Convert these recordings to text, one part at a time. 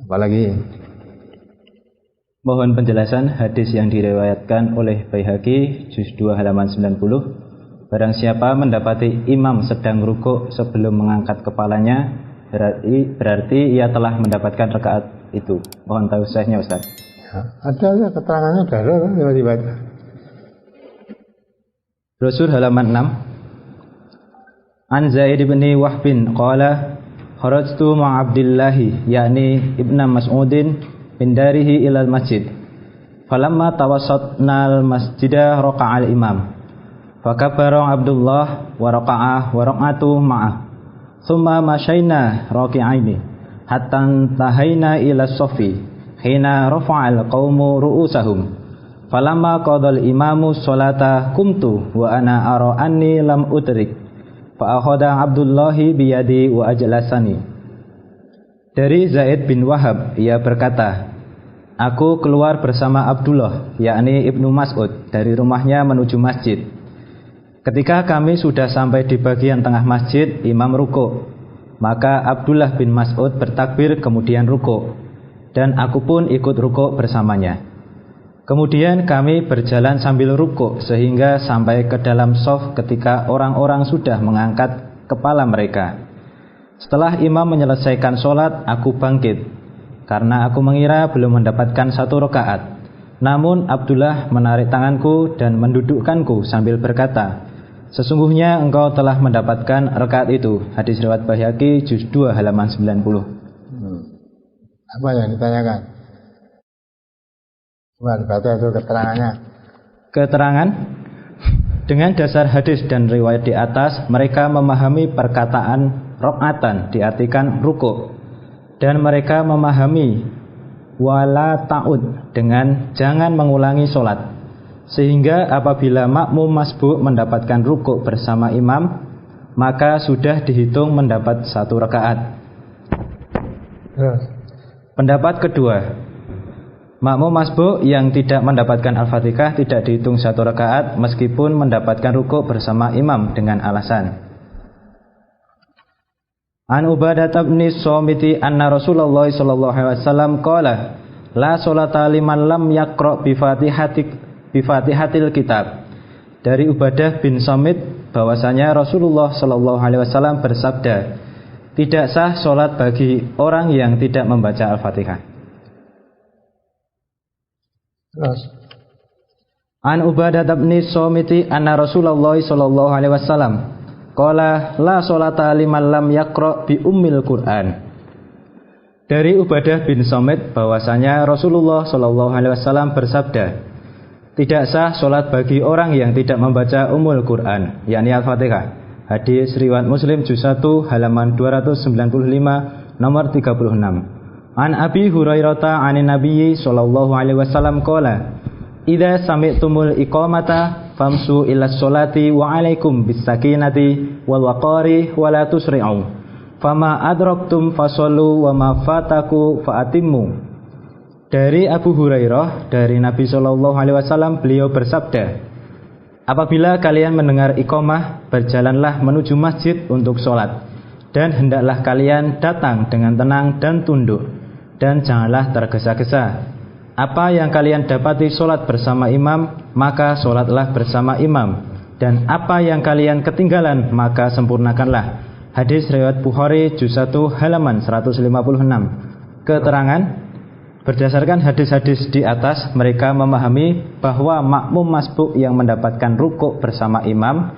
Apalagi? Mohon penjelasan hadis yang diriwayatkan oleh Baihaqi juz 2 halaman 90. Barang siapa mendapati imam sedang rukuk sebelum mengangkat kepalanya, berarti ia telah mendapatkan rakaat itu. Mohon tausiahnya Ustaz. Ya, ada keterangannya ada yang dibaca. Brosur halaman 6. An Zaid bin Wahbin qala kharajtu ma Abdillahi yakni Ibnu Mas'udin min darihi ilal masjid. Falamma tawassatna al masjidah raqa'al imam. Fakabbara Abdullah wa raqa'ah wa raq'atu ma'ah. Thumma masyaina raqi'aini hatta tahayna ila saffi hina rafa'al qaumu ru'usahum. Falamma qadal imamu sholata kumtu wa ana ara anni lam udrik. Fa akhadha Abdullahi biyadi wa ajlasani. Dari Zaid bin Wahab, ia berkata, aku keluar bersama Abdullah, yakni Ibnu Mas'ud, dari rumahnya menuju masjid. Ketika kami sudah sampai di bagian tengah masjid, imam rukuk. Maka Abdullah bin Mas'ud bertakbir kemudian rukuk, dan aku pun ikut rukuk bersamanya. Kemudian kami berjalan sambil rukuk sehingga sampai ke dalam shaf ketika orang-orang sudah mengangkat kepala mereka. Setelah imam menyelesaikan sholat, aku bangkit karena aku mengira belum mendapatkan satu rakaat. Namun Abdullah menarik tanganku dan mendudukkanku sambil berkata, sesungguhnya engkau telah mendapatkan rakaat itu. Hadis riwayat Baihaqi juz 2 halaman 90. Apa yang ditanyakan? Coba dibaca itu keterangannya. Keterangan dengan dasar hadis dan riwayat di atas, mereka memahami perkataan rakaatan diartikan rukuk, dan mereka memahami wala ta'ud dengan jangan mengulangi sholat, sehingga apabila makmum masbuk mendapatkan rukuk bersama imam, maka sudah dihitung mendapat satu rakaat. Pendapat kedua, makmum masbuk yang tidak mendapatkan Al-Fatihah tidak dihitung satu rakaat meskipun mendapatkan rukuk bersama imam dengan alasan An Ubadah bin Somiti anna Rasulullah sallallahu alaihi wasallam qala la sholata liman lam yaqra bi Fatihatil kitab. Dari Ubadah bin Somit bahwasanya Rasulullah sallallahu alaihi wasallam bersabda, tidak sah salat bagi orang yang tidak membaca Al-Fatihah. Terus An Ubadah bin Somiti anna Rasulullah sallallahu alaihi wasallam qala la sholata liman lam yaqra bi ummil Qur'an. Dari Ubadah bin Somit bahwasanya Rasulullah sallallahu alaihi wasallam bersabda, tidak sah salat bagi orang yang tidak membaca Ummul Qur'an, yakni Al-Fatihah. Hadis riwayat Muslim juz 1 halaman 295 nomor 36. An Abi Hurairah anin Nabi sallallahu alaihi wasallam qala idza sami'tumul iqamata famsu ila sholati wa alaikum bis sakinati wal waqari wa la tusri'u fama adraktum fasallu wa ma fataku faatimmu. Dari Abu Hurairah dari Nabi sallallahu alaihi wasallam, beliau bersabda, apabila kalian mendengar iqamah, berjalanlah menuju masjid untuk sholat, dan hendaklah kalian datang dengan tenang dan tunduk, dan janganlah tergesa-gesa. Apa yang kalian dapati sholat bersama imam, maka sholatlah bersama imam, dan apa yang kalian ketinggalan, maka sempurnakanlah. Hadis riwayat Bukhari juz 1 halaman 156. Keterangan, berdasarkan hadis-hadis di atas, mereka memahami bahwa makmum masbuk yang mendapatkan rukuk bersama imam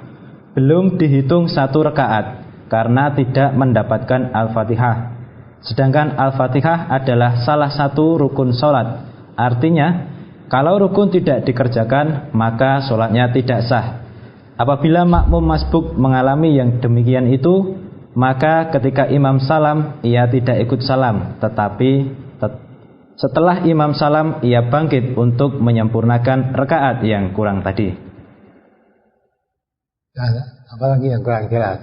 belum dihitung satu rakaat karena tidak mendapatkan Al-Fatihah. Sedangkan Al-Fatihah adalah salah satu rukun sholat. Artinya, kalau rukun tidak dikerjakan, maka sholatnya tidak sah. Apabila makmum masbuk mengalami yang demikian itu, maka ketika imam salam, ia tidak ikut salam, tetapi setelah imam salam, ia bangkit untuk menyempurnakan rakaat yang kurang tadi. Apalagi yang kurang jelas?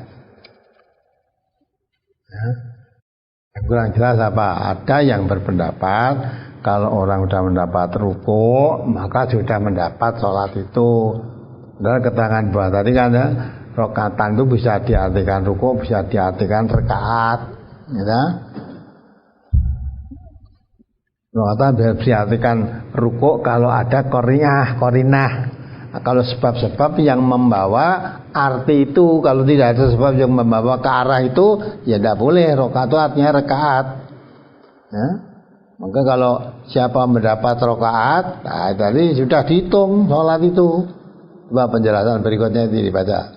Yang kurang jelas apa? Ada yang berpendapat kalau orang sudah mendapat rukuk, maka sudah mendapat sholat itu. Dan keterangan bahwa tadi kan ya, rakaatan itu bisa diartikan rukuk, bisa diartikan rakaat, gitu. Rokaat berartikan rukuk kalau ada korinah. Kalau sebab-sebab yang membawa arti itu, kalau tidak ada sebab yang membawa ke arah itu, ya tidak boleh. Rokaat itu artinya rakaat. Ya? Maka kalau siapa mendapat rokaat, nah tadi sudah dihitung sholat itu. Coba penjelasan berikutnya ini dibaca.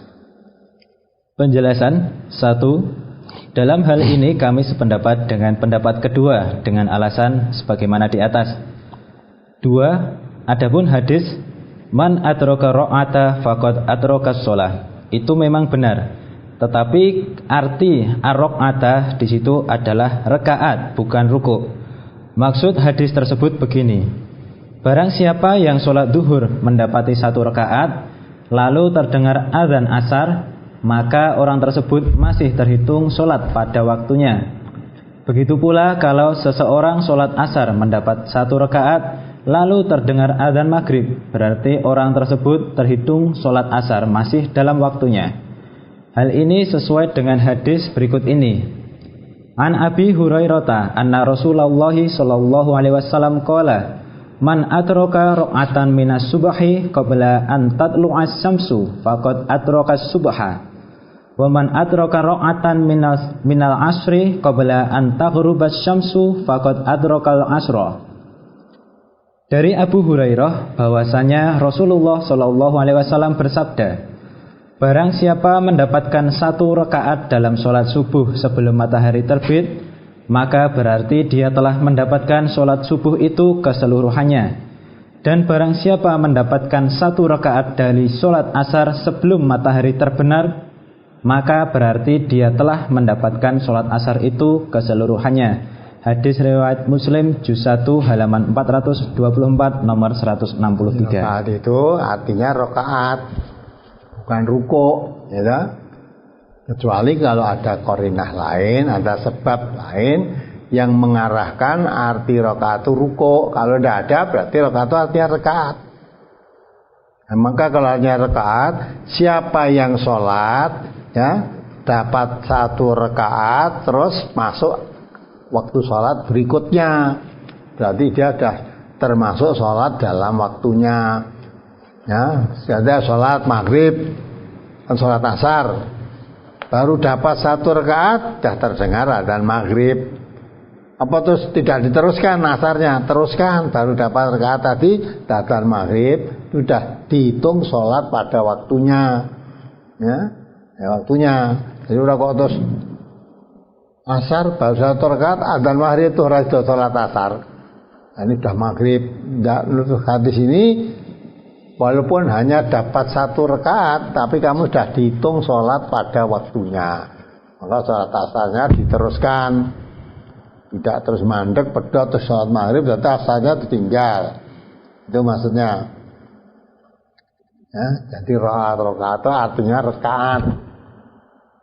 Penjelasan 1. Dalam hal ini kami sependapat dengan pendapat kedua dengan alasan sebagaimana di atas. 2. Adapun hadis man adraka ra'ata faqad adraka shalah, itu memang benar. Tetapi arti ar-ra'ata di situ adalah rakaat, bukan ruku'. Maksud hadis tersebut begini: barang siapa yang sholat duhur mendapati 1 rakaat, lalu terdengar azan asar, maka orang tersebut masih terhitung sholat pada waktunya. Begitu pula kalau seseorang sholat asar mendapat 1 rakaat, lalu terdengar azan maghrib, berarti orang tersebut terhitung sholat asar masih dalam waktunya. Hal ini sesuai dengan hadis berikut ini. An Abi Hurairah anna Rasulullah sallallahu alaihi wasallam qala man adraka ra'atan minas subhi qabla an tatlu'as syamsu faqad adraka subha wa man adraka ra'atan minal asri qabla an taghrubas syamsu faqad adrakal asra. Dari Abu Hurairah bahwasanya Rasulullah sallallahu alaihi wasallam bersabda, barang siapa mendapatkan 1 rakaat dalam sholat subuh sebelum matahari terbit, maka berarti dia telah mendapatkan sholat subuh itu keseluruhannya. Dan barang siapa mendapatkan 1 rakaat dari sholat asar sebelum matahari terbenar, maka berarti dia telah mendapatkan sholat asar itu keseluruhannya. Hadis riwayat Muslim juz 1 halaman 424 nomor 163. Rakaat itu artinya rakaat, bukan ruko, ya. Kecuali kalau ada korinah lain, ada sebab lain yang mengarahkan arti rakaat itu ruko. Kalau tidak ada, berarti rakaat itu artinya rakaat. Nah, maka kalau artinya rakaat, siapa yang sholat, ya, dapat 1 rakaat, terus masuk waktu sholat berikutnya, berarti dia sudah termasuk sholat dalam waktunya. Ya, ada sholat maghrib dan sholat asar, baru dapat 1 rakaat, sudah terdengar adzan maghrib. Apa terus tidak diteruskan asarnya? Teruskan, baru dapat rakaat tadi, adzan maghrib, sudah dihitung sholat pada waktunya. Ya waktunya. Jadi udah kok terus asar baru 1 rakaat, adzan maghrib itu harus sholat asar. Nah, ini sudah maghrib. Hadis ini walaupun hanya dapat 1 rakaat, tapi kamu sudah dihitung sholat pada waktunya. Maka sholat asarnya diteruskan, tidak terus mandek, pedot terus sholat maghrib, berarti asarnya ditinggal. Itu maksudnya. Ya, jadi rakaat itu artinya rakaat.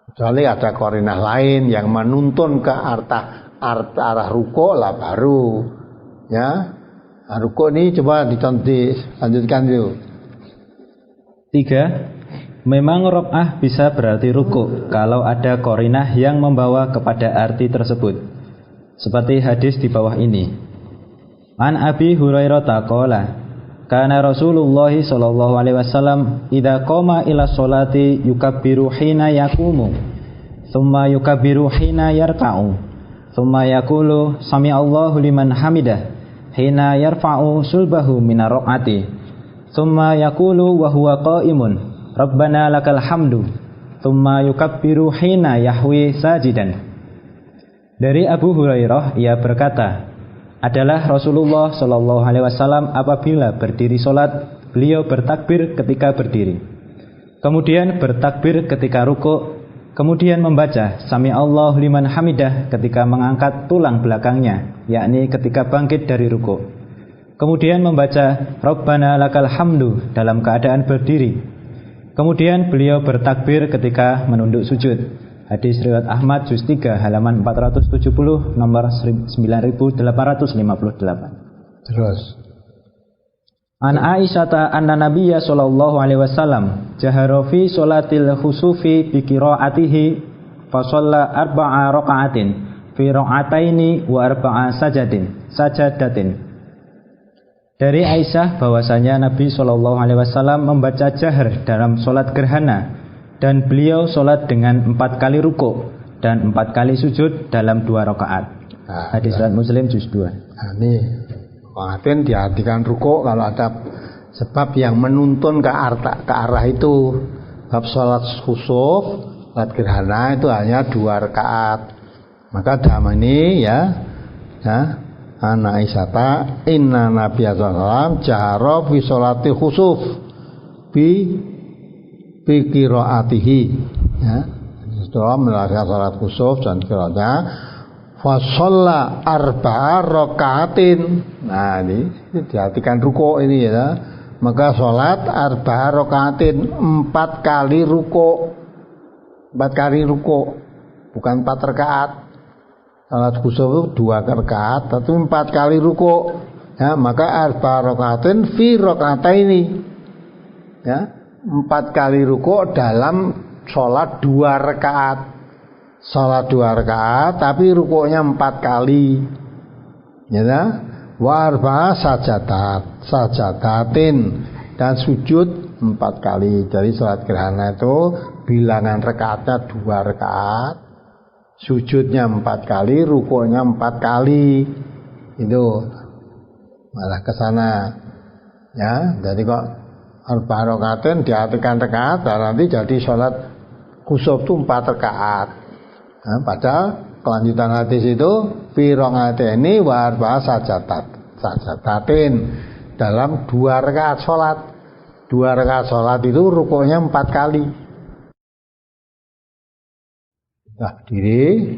Kecuali ada korinah lain yang menuntun ke arah ruko lah baru. Ya, nah, ruko ini coba dilanjutkan dulu. 3. Memang rok'ah bisa berarti ruku kalau ada korinah yang membawa kepada arti tersebut, seperti hadis di bawah ini. An Abi Hurairah qala kana Rasulullah sallallahu alaihi wasallam idza qama ila sholati yukabbiru hina yaqumu thumma yukabbiru hina yarka'u thumma yaqulu sami Allahu liman hamidah hina yarfa'u sulbahu minar raq'ati thumma yaqulu wa huwa qa'imun rabbana lakal hamdu thumma yukabbiru hina yahwi sajidan. Dari Abu Hurairah ia berkata, adalah Rasulullah sallallahu alaihi wasallam apabila berdiri salat, beliau bertakbir ketika berdiri, kemudian bertakbir ketika rukuk, kemudian membaca sami Allahu liman hamidah ketika mengangkat tulang belakangnya, yakni ketika bangkit dari rukuk, kemudian membaca Rabbana lakal hamdu dalam keadaan berdiri, kemudian beliau bertakbir ketika menunduk sujud. Hadis riwayat Ahmad juz 3 halaman 470 nomor 9858. Terus An Aisyata anna Nabiyya sallallahu alaihi wasallam jahara fi sholatil khusufi bi qiraatihi fa shalla arba'a raqa'atin fi raq'ataini wa arba'a sajadin. sajadatin. Dari Aisyah bahwasanya Nabi SAW membaca jahar dalam sholat gerhana, dan beliau sholat dengan 4 kali rukuk dan 4 kali sujud dalam 2 rakaat. Hadis riwayat Muslim juz 2. Nah, ini Wakatin diartikan rukuk kalau ada sebab yang menuntun ke arah itu. Sebab sholat khusuf, sholat gerhana itu hanya 2 rakaat. Maka dalam ini ya Ana Aisyata inna Nabi sallallahu jahara fi sholati khusuf bi qiraatihi, ya, setelah melakukan sholat khusuf dan qiraatnya fa shalla arba'a rakaatin. Nah, ini diartikan rukuk ini ya. Maka sholat arba'a rakaatin, 4 kali rukuk. 4 kali rukuk, bukan 4 rakaat. Salat khusuf itu 2 rakaat, tapi 4 kali rukuk. Ya, maka arba rakaatin fi rakaataini. Ya, 4 kali rukuk dalam sholat 2 rakaat. Sholat 2 rakaat, tapi rukuknya 4 kali. Ya, wa arba sajadatin, dan sujud 4 kali. Jadi sholat gerhana itu bilangan rakaatnya 2 rakaat. Sujudnya 4 kali, rukuknya 4 kali. Itu malah ke sana. Ya, jadi kok arba rakaatin diartikan rakaat, dan nanti jadi sholat khusuf itu 4 rakaat. Nah, padahal kelanjutan hadis itu fi rakaataini wa arba sajadatin, dalam 2 rakaat sholat. 2 rakaat sholat itu rukuknya 4 kali. Nah, diri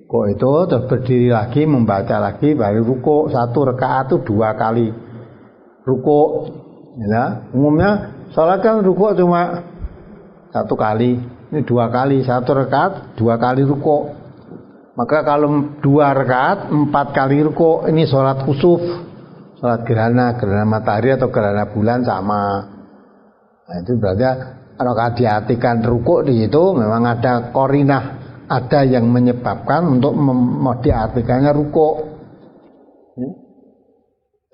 kok itu terus berdiri lagi, membaca lagi, baru rukuk. 1 rakaat itu 2 kali rukuk. Ya, umumnya sholat kan rukuk cuma 1 kali, ini 2 kali. 1 rakaat 2 kali rukuk. Maka kalau 2 rakaat 4 kali rukuk, ini sholat khusuf, sholat gerhana matahari atau gerhana bulan sama. Nah, itu berarti kalau diartikan rukuk di situ memang ada korinah, ada yang menyebabkan untuk diartikannya rukuk. Ya.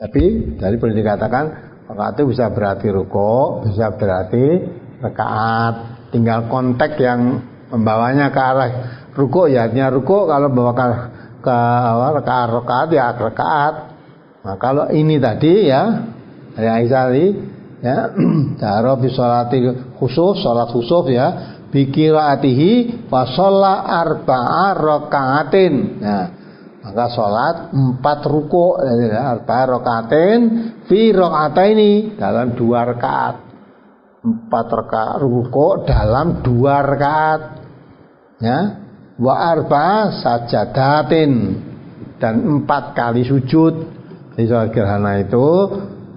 Tapi dari boleh dikatakan rakaat itu bisa berarti rukuk, bisa berarti rakaat. Tinggal konteks yang membawanya ke arah rukuk, ya artinya rukuk. Kalau bawa ke rakaat ya rakaat. Nah, kalau ini tadi ya dari Aisyah tadi, ya, cara fi sholati khusuf, sholat khusuf ya, bi qiraatihi fa shalla arba'a rakaatin. Nah, maka sholat 4 rukuk, ya, arba'a rakaatin fi rakaataini, dalam 2 rakaat. 4 rakaat rukuk dalam 2 rakaat. Ya, wa arba'a sajadatin, dan 4 kali sujud. Di sholat gerhana itu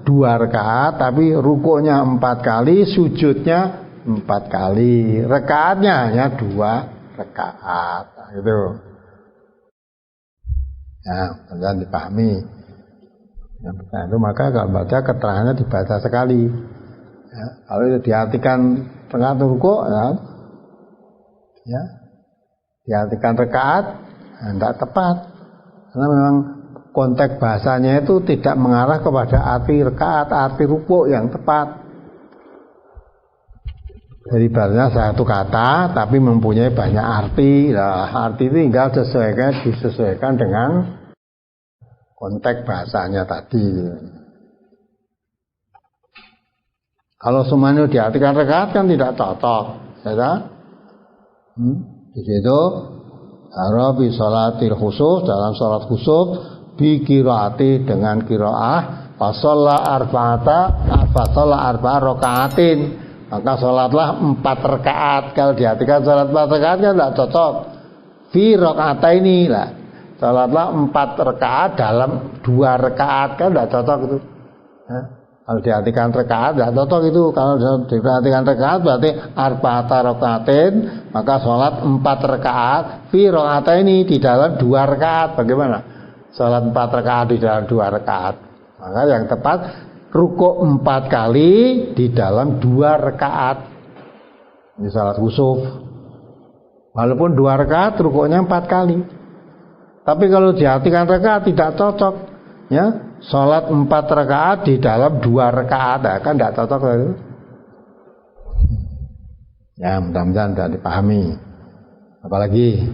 2 rakaat, tapi rukuknya 4 kali, sujudnya 4 kali. Rakaatnya hanya 2 rakaat. Nah, gitu. Ya, jangan dipahami. Nah, itu maka kalau baca keterangannya dibaca sekali. Ya, kalau itu diartikan rakaat rukuk, ya, diartikan rakaat, tidak tepat. Karena memang konteks bahasanya itu tidak mengarah kepada arti rakaat, arti rukuk yang tepat. Jadi bahasanya 1 kata tapi mempunyai banyak arti. Nah, arti itu tinggal disesuaikan dengan konteks bahasanya tadi. Kalau semuanya diartikan rakaat kan tidak cocok, ya. Di situ Arabi sholatil khusuf, dalam sholat khusuf bi qiraati, dengan qiraah fa shalla arba'a rakaatin, maka sholatlah 4 rakaat. Kalau diartikan sholat 4 rakaat kan tidak cocok. Fi rakaataini lah, sholatlah 4 rakaat dalam 2 rakaat, kan tidak cocok itu. Kalau diartikan rakaat tidak cocok itu. Kalau diartikan rakaat berarti arba'ata rakaatin, maka sholat 4 rakaat fi rakaataini, di dalam 2 rakaat. Bagaimana? Sholat 4 rakaat di dalam 2 rakaat. Maka yang tepat rukuk 4 kali di dalam 2 rakaat. Ini sholat khusuf. Walaupun 2 rakaat rukuknya 4 kali. Tapi kalau diartikan rakaat tidak cocok, ya. Sholat 4 rakaat di dalam 2 rakaat, kan tidak cocok itu. Ya, mudah-mudahan tidak dipahami. Apalagi